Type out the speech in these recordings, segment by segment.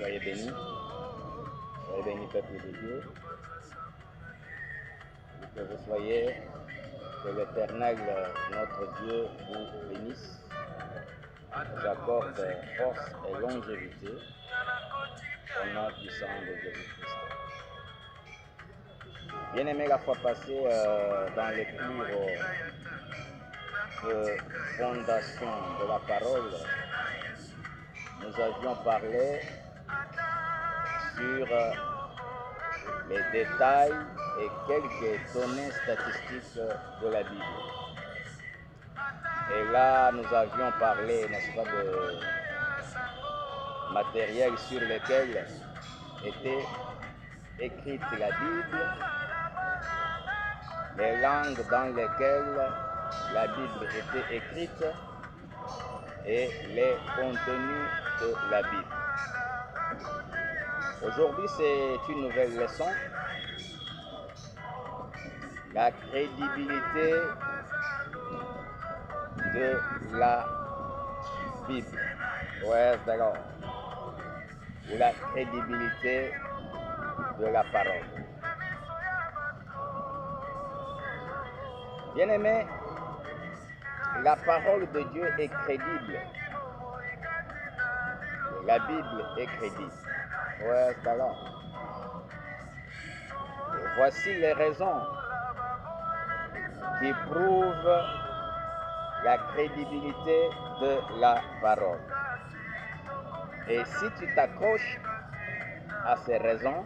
Soyez bénis, peuple de Dieu. Que vous soyez, que l'Éternel, notre Dieu, vous bénisse, vous accorde force et longévité au nom puissant de Jésus-Christ. Bien-aimé, la fois passée, dans les cours de fondation de la parole, nous avions parlé sur les détails et quelques données statistiques de la Bible. Et là, nous avions parlé, n'est-ce pas, de matériel sur lequel était écrite la Bible, les langues dans lesquelles la Bible était écrite et les contenus de la Bible. Aujourd'hui, c'est une nouvelle leçon. La crédibilité de la Bible. Ouais, d'accord. Ou la crédibilité de la parole. Bien-aimé, la parole de Dieu est crédible. La Bible est crédible. Ouais, d'accord. Voici les raisons qui prouvent la crédibilité de la parole. Et si tu t'accroches à ces raisons,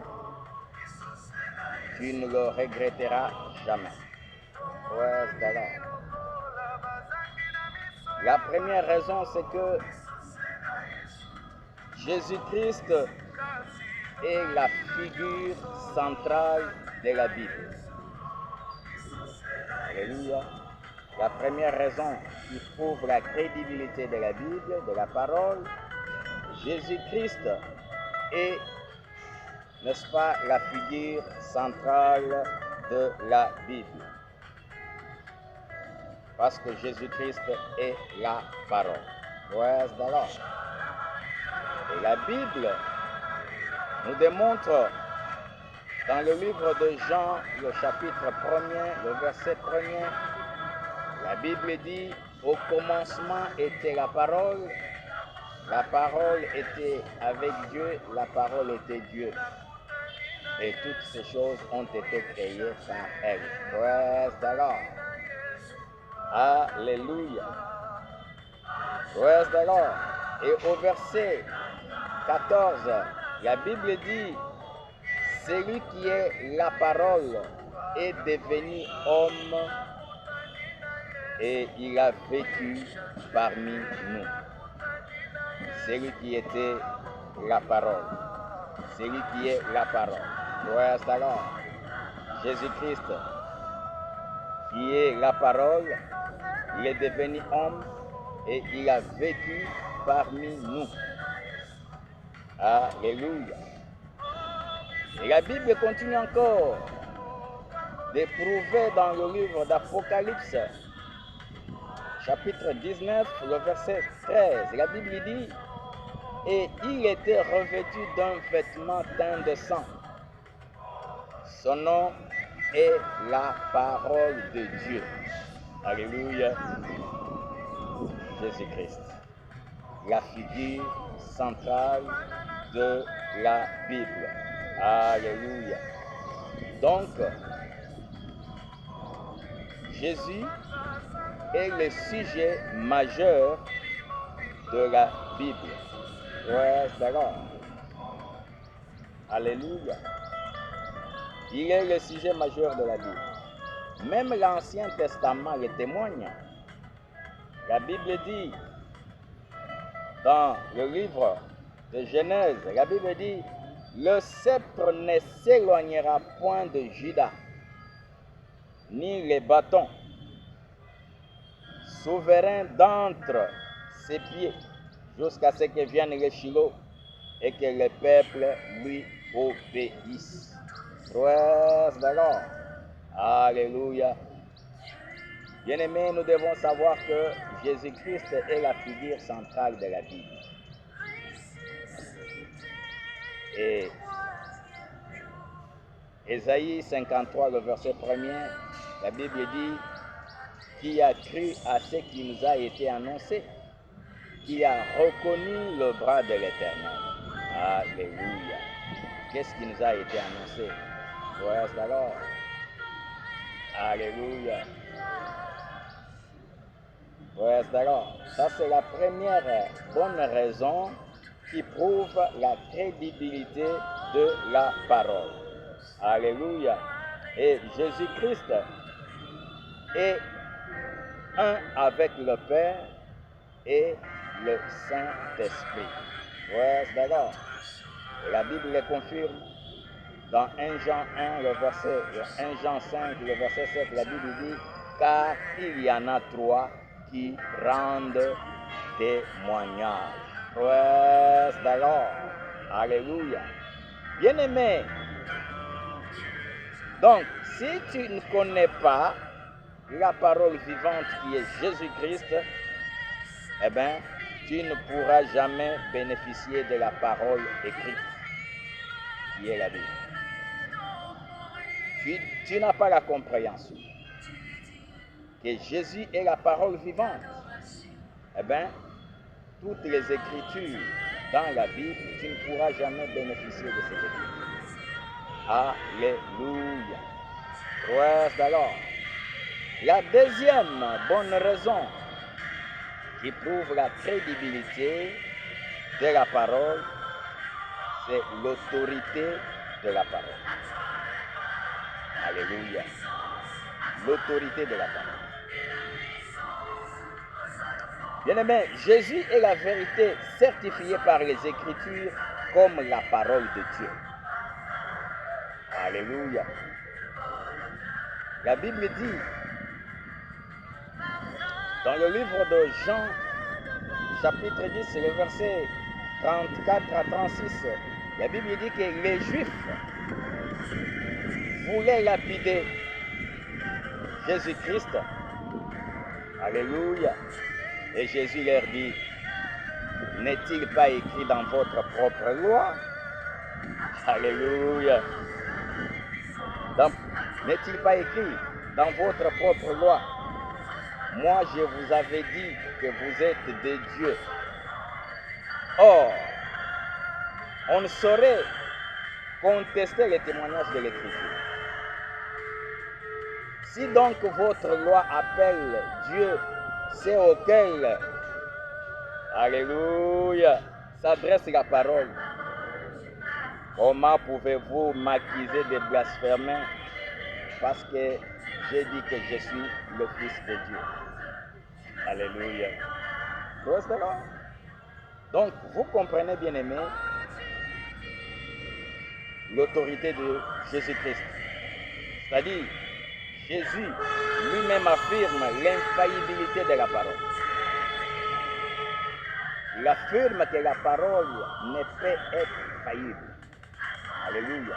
tu ne le regretteras jamais. Ouais, c'est là. La première raison, c'est que Jésus-Christ est la figure centrale de la Bible. Alléluia. La première raison qui prouve la crédibilité de la Bible, de la parole, Jésus-Christ est, n'est-ce pas, la figure centrale de la Bible. Parce que Jésus-Christ est la parole. Ouais, d'accord. Et la Bible nous démontre dans le livre de Jean, le chapitre 1er, le verset 1er, la Bible dit, au commencement était la parole était avec Dieu, la parole était Dieu. Et toutes ces choses ont été créées par elle. Ouais, d'accord. Alléluia. Ouais, d'accord. Et au verset 14, la Bible dit, celui qui est la parole est devenu homme et il a vécu parmi nous. Celui qui était la parole. Celui qui est la parole. Ouais, d'accord. Jésus-Christ, qui est la parole, il est devenu homme et il a vécu parmi nous. Alléluia. Et la Bible continue encore de prouver dans le livre d'Apocalypse, chapitre 19, le verset 13. La Bible dit, et il était revêtu d'un vêtement teint de sang. Son nom est la parole de Dieu. Alléluia. Jésus-Christ, la figure centrale de la Bible. Alléluia. Donc, Jésus est le sujet majeur de la Bible. Ouais, d'accord. Alléluia. Il est le sujet majeur de la Bible. Même l'Ancien Testament le témoigne. La Bible dit, dans le livre de Genèse, la Bible dit, le sceptre ne s'éloignera point de Juda, ni les bâtons, souverain d'entre ses pieds, jusqu'à ce que vienne le Shiloh et que le peuple lui obéisse. Ouais, d'accord. Alléluia. Bien-aimés, nous devons savoir que Jésus-Christ est la figure centrale de la Bible. Et Ésaïe 53, le verset 1er, la Bible dit, qui a cru à ce qui nous a été annoncé, qui a reconnu le bras de l'Éternel. Alléluia. Qu'est-ce qui nous a été annoncé? Praise the Lord. Alléluia. Praise the Lord. Ça, c'est la première bonne raison qui prouve la crédibilité de la parole. Alléluia. Et Jésus-Christ est un avec le Père et le Saint-Esprit. Praise the Lord. Et la Bible le confirme dans 1 Jean 1, le verset 1 Jean 5, le verset 7, la Bible dit, car il y en a trois qui rendent témoignage. Praise the Lord. Alléluia. Bien-aimé, donc, si tu ne connais pas la parole vivante qui est Jésus-Christ, eh bien, tu ne pourras jamais bénéficier de la parole écrite, qui est la Bible. Tu n'as pas la compréhension que Jésus est la parole vivante. Eh bien, toutes les Écritures dans la Bible, tu ne pourras jamais bénéficier de cette Écriture. Alléluia. Praise the Lord. La deuxième bonne raison qui prouve la crédibilité de la parole, c'est l'autorité de la parole. Alléluia. L'autorité de la parole. Bien-aimé, Jésus est la vérité certifiée par les Écritures comme la parole de Dieu. Alléluia. La Bible dit, dans le livre de Jean, chapitre 10, le verset 34 à 36, la Bible dit que les Juifs voulaient lapider Jésus-Christ. Alléluia. Et Jésus leur dit, n'est-il pas écrit dans votre propre loi? Alléluia. N'est-il pas écrit dans votre propre loi? Moi, je vous avais dit que vous êtes des dieux. Or, on ne saurait contester les témoignages de l'Écriture. Si donc votre loi appelle Dieu, c'est auquel, alléluia, s'adresse la parole. Comment pouvez-vous m'accuser de blasphémer parce que j'ai dit que je suis le Fils de Dieu? Alléluia. Donc, vous comprenez, bien aimé, l'autorité de Jésus-Christ. C'est-à-dire, Jésus lui-même affirme l'infaillibilité de la parole. Il affirme que la parole ne peut être faillible. Alléluia.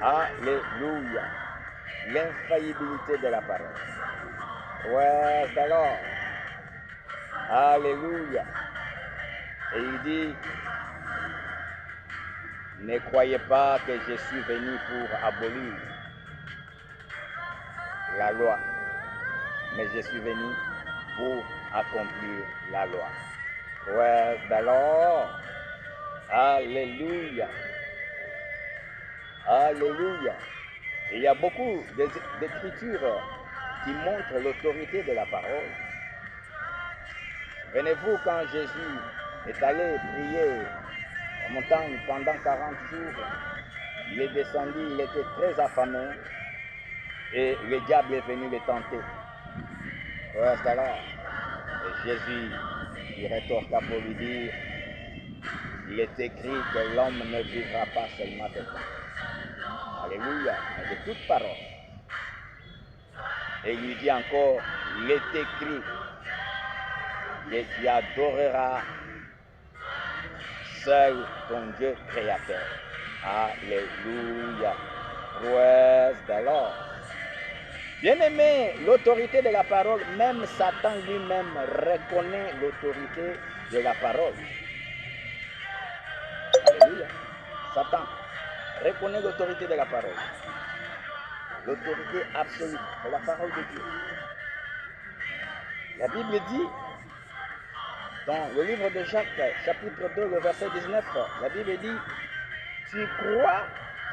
Alléluia. L'infaillibilité de la parole. Ouais, alors. Alléluia. Et il dit, ne croyez pas que je suis venu pour abolir la loi, mais je suis venu pour accomplir la loi. Ouais, alors. Alléluia. Alléluia. Et il y a beaucoup d'écritures qui montrent l'autorité de la parole. Souvenez-vous quand Jésus est allé prier en montagne pendant 40 jours, il est descendu, il était très affamé et le diable est venu le tenter. Ouais, alors. Et Jésus, il rétorqua pour lui dire, il est écrit que l'homme ne vivra pas seulement de pain. Alléluia, mais de toute parole. Et il lui dit encore, il est écrit que tu adoreras seul ton Dieu créateur. Alléluia. Praise the Lord. Bien-aimé, l'autorité de la parole, même Satan lui-même reconnaît l'autorité de la parole. Satan reconnaît l'autorité de la parole. L'autorité absolue de la parole de Dieu. La Bible dit, dans le livre de Jacques, chapitre 2, le verset 19, la Bible dit, tu crois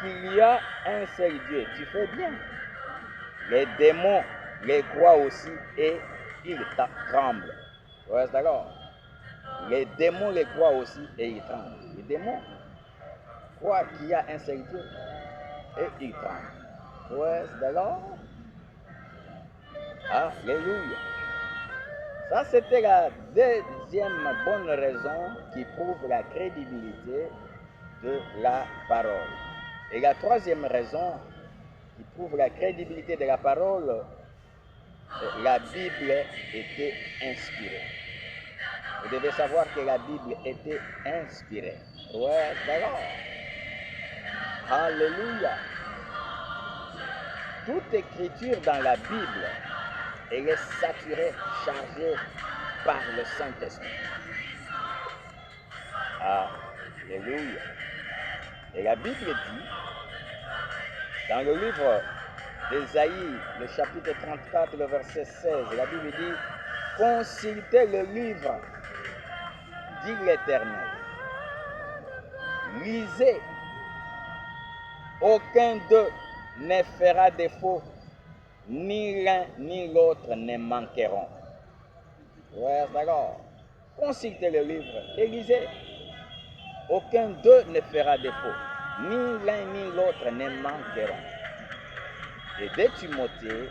qu'il y a un seul Dieu, tu fais bien. Les démons les croient aussi et ils tremblent. Ouais, d'accord. Les démons les croient aussi et ils tremblent. Les démons croient qu'il y a un seul Dieu et ils tremblent. Ouais, d'accord. Alléluia. Ça, c'était la deuxième bonne raison qui prouve la crédibilité de la parole. Et la troisième raison qui prouve la crédibilité de la parole, la Bible était inspirée. Vous devez savoir que la Bible était inspirée. Ouais, d'accord. Alléluia. Toute écriture dans la Bible, elle est saturée, chargée par le Saint-Esprit. Alléluia. Et la Bible dit, dans le livre d'Ésaïe, le chapitre 34, le verset 16, la Bible dit, consultez le livre, dit l'Éternel. Lisez, aucun d'eux ne fera défaut, ni l'un ni l'autre ne manqueront. Ouais, d'accord. Consultez le livre et lisez. Aucun d'eux ne fera défaut, ni l'un ni l'autre ne manqueront. Et de Timothée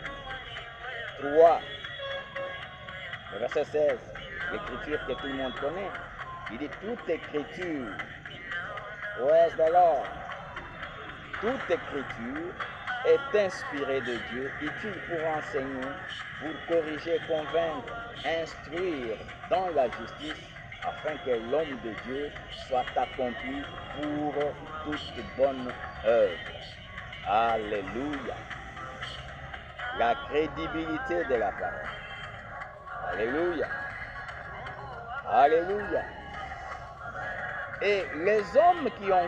3, le verset 16, l'écriture que tout le monde connaît, il dit toute écriture, ouais, d'accord, toute écriture est inspirée de Dieu, utile pour enseigner, pour corriger, convaincre, instruire dans la justice, afin que l'homme de Dieu soit accompli pour toute bonne œuvre. Alléluia. La crédibilité de la parole. Alléluia. Alléluia. Et les hommes qui ont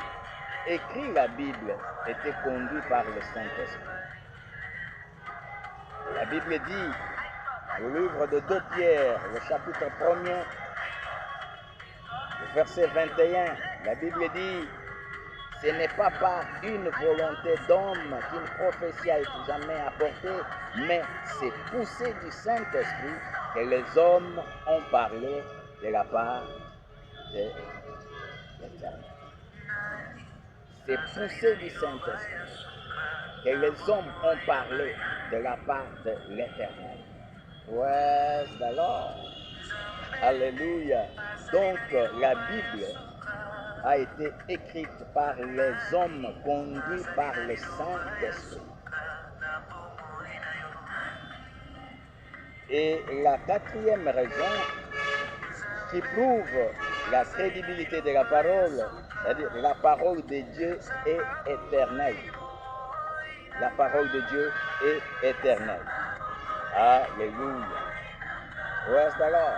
écrit la Bible étaient conduits par le Saint-Esprit. La Bible dit, dans le livre de 2 Pierre, le chapitre 1er, le verset 21, la Bible dit, ce n'est pas par une volonté d'homme qu'une prophétie a été jamais apportée, mais c'est poussé du Saint-Esprit que les hommes ont parlé de la part de l'Éternel. C'est poussé du Saint-Esprit que les hommes ont parlé de la part de l'Éternel. Ouais, alors, alléluia. Donc, la Bible a été écrite par les hommes conduits par le Saint-Esprit. Et la quatrième raison qui prouve la crédibilité de la parole, c'est-à-dire la parole de Dieu est éternelle. La parole de Dieu est éternelle. Alléluia. Ouais, alors.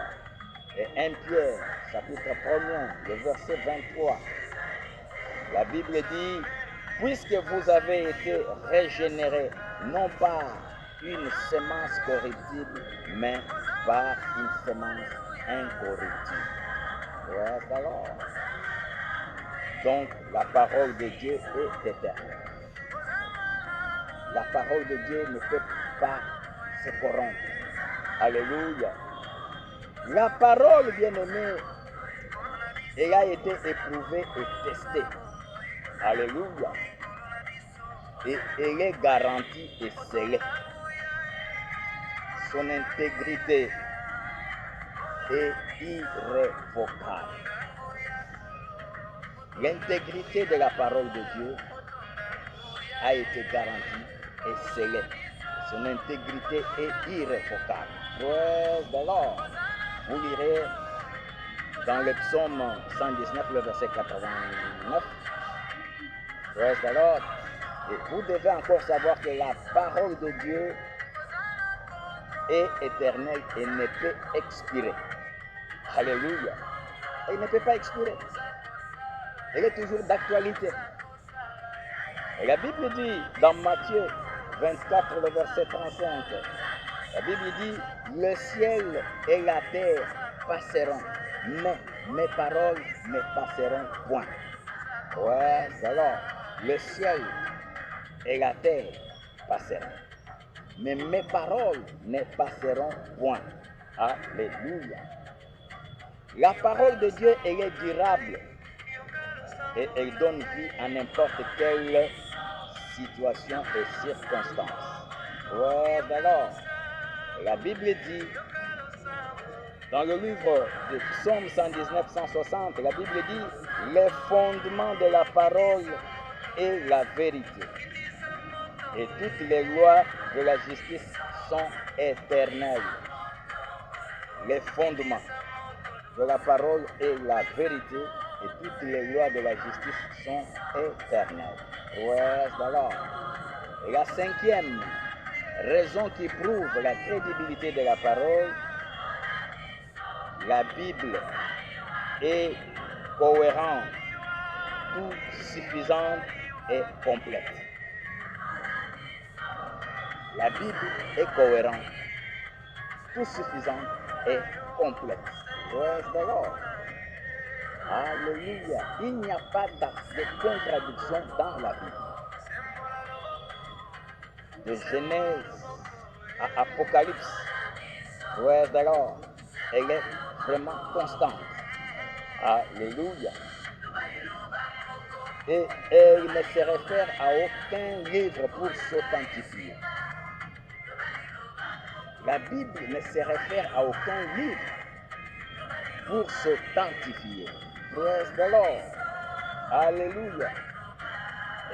Et 1 Pierre, chapitre 1er, le verset 23. La Bible dit, puisque vous avez été régénérés, non par une semence corruptible, mais par une semence incorruptible. Ouais, alors. Donc, la parole de Dieu est éternelle. La parole de Dieu ne peut pas se corrompre. Alléluia. La parole, bien-aimée, elle a été éprouvée et testée. Alléluia. Et elle est garantie et scellée. Son intégrité est irrévocable. L'intégrité de la parole de Dieu a été garantie et scellée. Son intégrité est irrévocable. Praise the Lord. Vous lirez dans le psaume 119, le verset 89. Praise the Lord. Et vous devez encore savoir que la parole de Dieu est éternelle et ne peut expirer. Alléluia. Elle ne peut pas expirer. Elle est toujours d'actualité. Et la Bible dit dans Matthieu 24, le verset 35, la Bible dit, le ciel et la terre passeront, mais mes paroles ne passeront point. Ouais, alors, le ciel et la terre passeront, mais mes paroles ne passeront point. Alléluia. La parole de Dieu, elle est durable et elle donne vie à n'importe quelle situation et circonstance. Ouais, alors, la Bible dit, dans le livre de Psaume 119, 160, la Bible dit, les fondements de la parole est la vérité. Et toutes les lois de la justice sont éternelles. Les fondements de la parole est la vérité et toutes les lois de la justice sont éternelles. Ouais, alors. Et la cinquième raison qui prouve la crédibilité de la parole, la Bible est cohérente, tout suffisante et complète. La Bible est cohérente, tout suffisante et complète. Ouais, alors. Alléluia. Il n'y a pas de contradiction dans la Bible. De Genèse à Apocalypse. Ouais, alors. Elle est vraiment constante. Alléluia. Et elle ne se réfère à aucun livre pour s'authentifier. La Bible ne se réfère à aucun livre pour s'authentifier. Praise the Lord. Alléluia.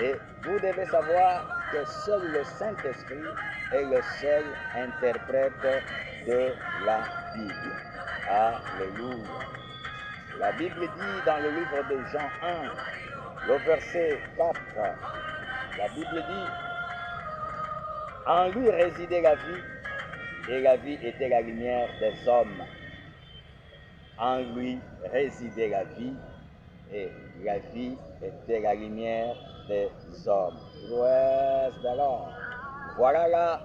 Et vous devez savoir que seul le Saint-Esprit est le seul interprète de la Bible. Alléluia. La Bible dit dans le livre de Jean 1, le verset 4, la Bible dit, en lui résidait la vie, et la vie était la lumière des hommes. En lui résidait la vie, et la vie était la lumière des hommes. Alors, voilà là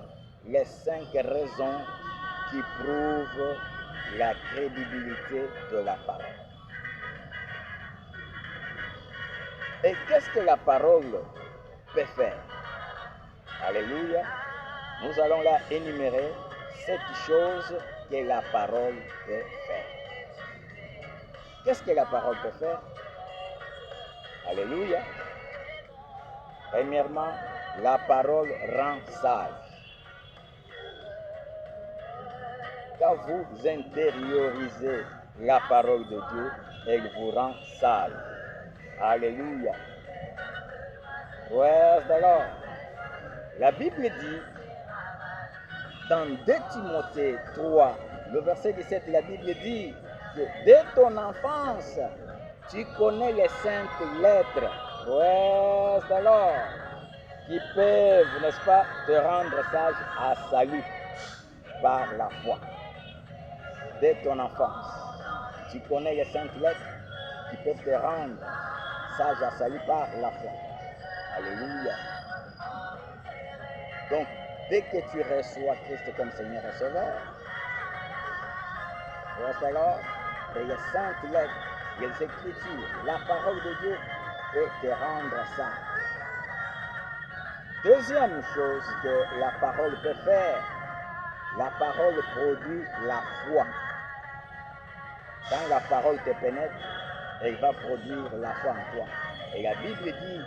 les 5 raisons qui prouvent la crédibilité de la parole. Et qu'est-ce que la parole peut faire? Alléluia. Nous allons là énumérer 7 choses que la parole peut faire. Qu'est-ce que la parole peut faire? Alléluia. Premièrement, la parole rend sage. Quand vous intériorisez la parole de Dieu, elle vous rend sage. Alléluia. Ouais, alors, la Bible dit, dans 2 Timothée 3, le verset 17, la Bible dit que dès ton enfance, tu connais les saintes lettres. Ouais, alors, qui peuvent, n'est-ce pas, te rendre sage à salut par la foi. Dès ton enfance, tu connais les saintes lettres qui peuvent te rendre sage à salut par la foi. Alléluia. Donc, dès que tu reçois Christ comme Seigneur et Sauveur, alors, et les saintes lettres, les Écritures, la parole de Dieu peut te rendre sage. Deuxième chose que la parole peut faire, la parole produit la foi. Quand la parole te pénètre, elle va produire la foi en toi. Et la Bible dit,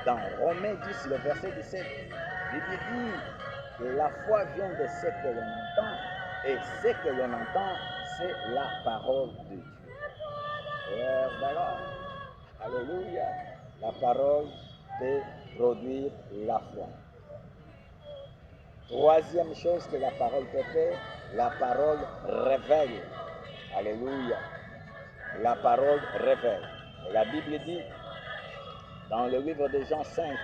dans Romains 10, le verset 17, la Bible dit que la foi vient de ce que l'on entend, et ce que l'on entend, c'est la parole de Dieu. Alors, alléluia, la parole peut produire la foi. Troisième chose que la parole peut faire, la parole révèle. Alléluia. La parole révèle. Et la Bible dit, dans le livre de Jean 5,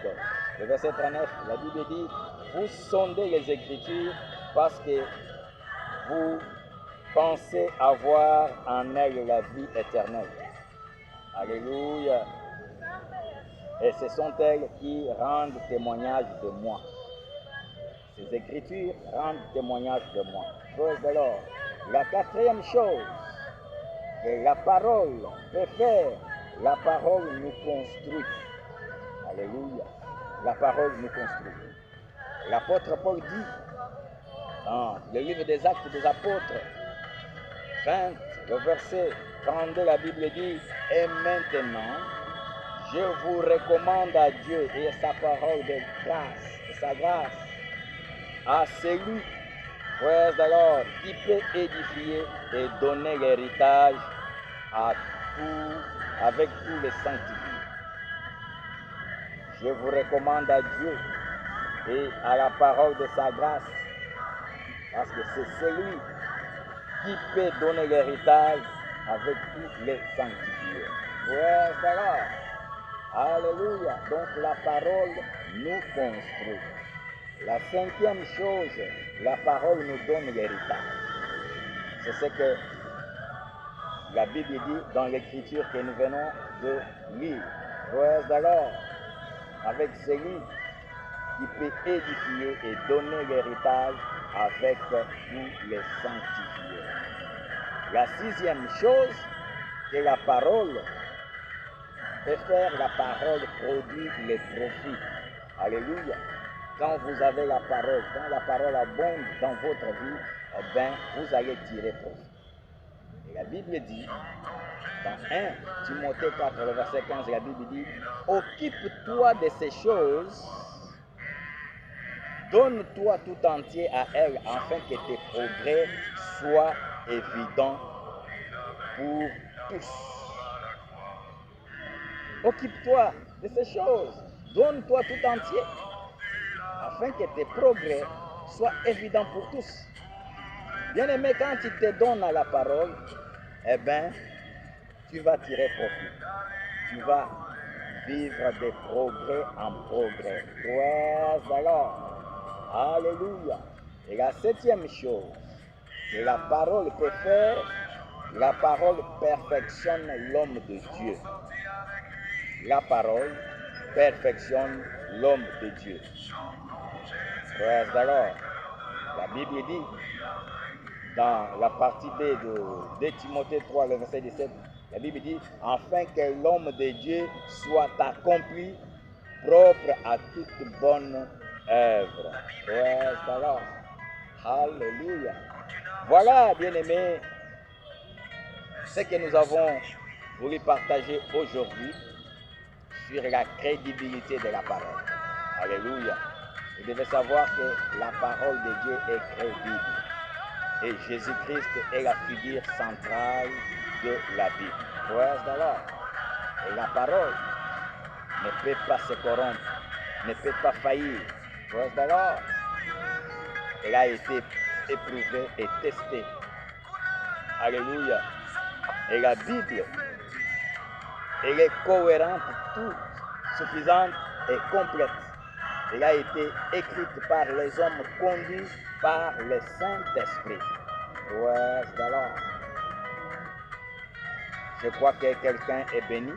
le verset 39, la Bible dit, vous sondez les Écritures parce que vous pensez avoir en elles la vie éternelle. Alléluia. et ce sont elles qui rendent témoignage de moi. Ces écritures rendent témoignage de moi. Praise the Lord. La quatrième chose que la parole peut faire, la parole nous construit. Alléluia. La parole nous construit. L'apôtre Paul dit dans le livre des Actes des Apôtres, 20, le verset 32, la Bible dit, « Et maintenant, je vous recommande à Dieu et à sa parole de grâce, de sa grâce, à celui, praise the Lord, qui peut édifier et donner l'héritage avec tous les sanctifiés. Je vous recommande à Dieu et à la parole de sa grâce, parce que c'est celui qui peut donner l'héritage avec tous les sanctifiés. Praise the Lord. Alléluia. Donc la parole nous construit. La cinquième chose, la parole nous donne l'héritage. C'est ce que la Bible dit dans l'écriture que nous venons de lire. Praise the Lord. Avec celui qui peut édifier et donner l'héritage avec tous les sanctifiés. La sixième chose que la parole peut faire, la parole produit les profits. Alléluia. Quand vous avez la parole, quand la parole abonde dans votre vie, eh bien, vous allez tirer profit. Et la Bible dit, dans 1 Timothée 4, le verset 15, la Bible dit, « Occupe-toi de ces choses, donne-toi tout entier à elles, afin que tes progrès soient évidents pour tous. » Occupe-toi de ces choses, donne-toi tout entier, afin que tes progrès soient évidents pour tous. Bien-aimé, quand tu te donnes à la parole, eh bien, tu vas tirer profit. Tu vas vivre des progrès en progrès. Praise the Lord. Alléluia. Et la septième chose que la parole peut faire, la parole perfectionne l'homme de Dieu. La parole perfectionne l'homme de Dieu. Praise the Lord. La Bible dit, dans la partie B de Timothée 3, le verset 17, la Bible dit, afin que l'homme de Dieu soit accompli, propre à toute bonne œuvre. Praise the Lord. Alléluia. Voilà, bien-aimés, ce que nous avons voulu partager aujourd'hui sur la crédibilité de la parole. Alléluia. Vous devez savoir que la parole de Dieu est crédible. Et Jésus-Christ est la figure centrale de la Bible. Praise the Lord. Et la parole ne peut pas se corrompre, ne peut pas faillir. Praise the Lord. Elle a été éprouvée et testée. Alléluia. Et la Bible, elle est cohérente, toute, suffisante et complète. Elle a été écrite par les hommes conduits par le Saint-Esprit. Praise the Lord. Je crois que quelqu'un est béni.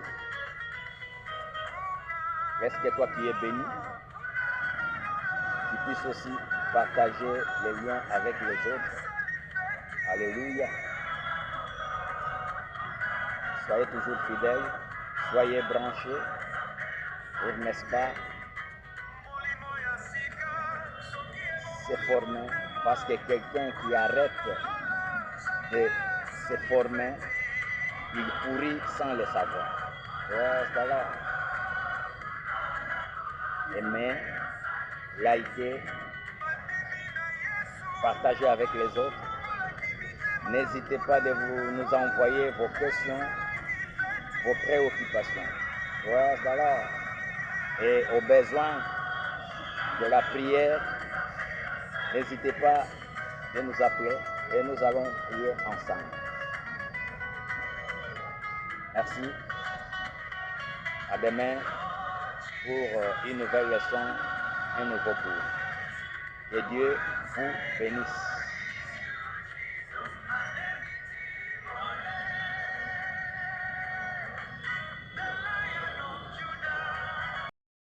Est-ce que toi qui es béni, tu puisses aussi partager les liens avec les autres. Alléluia. Soyez toujours fidèles, soyez branchés pour, n'est-ce pas, se former, parce que quelqu'un qui arrête de se former, il pourrit sans le savoir. Voilà. Aimer, liker, partager avec les autres. N'hésitez pas de nous envoyer vos questions, vos préoccupations. Voilà. Et au besoin de la prière, n'hésitez pas de nous appeler et nous allons prier ensemble. Merci. À demain pour une nouvelle leçon, un nouveau cours. Que Dieu vous bénisse.